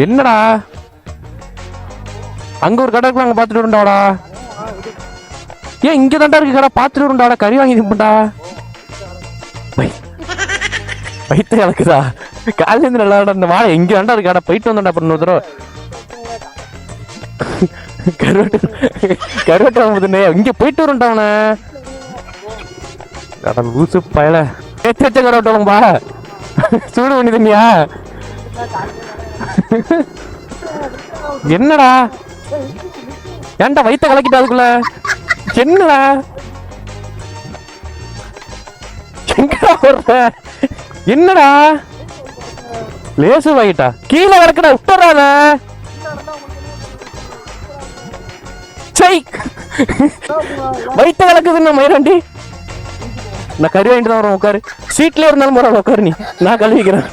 என்னடா அங்க ஒரு கடை இருக்கு, அங்க பாத்துட்டு வருண்டாடா. ஏன் இங்க தாண்டா இருக்கு கடை, பாத்துட்டு வருண்டாடா. கறி வாங்கி திம்பண்டா. வயிற்று கலக்குதா? காலையில இருந்து நல்லா இந்த வாழை எங்க தாண்டா இருக்கு கடை, போயிட்டு வந்தா அப்புறம் இன்னொரு தடவை. கருவட்டை இங்க போயிட்டு வருண்டா அவனை. கடல் ஊசு பயல ஏற்றி வச்ச கருவட்டம்பா. சூடு பண்ணி தண்ணியா? என்னடா ஏன்டா வயிற்ற கலக்கிட்டா அதுக்குள்ள? என்னடா எங்கடா போடுற? என்னடா லேசு வாங்கிட்டா கீழே கிடக்கடா, விட்டுறாத. வயிற்று கலக்குதுன்னு மயிராண்டி. நான் கறி வாங்கிட்டு தான் வரேன், உட்காரு. சீட்ல இருந்தாலும் பரவாயில்ல, உட்காரு. நீ நான் கழுவிக்கிறேன்.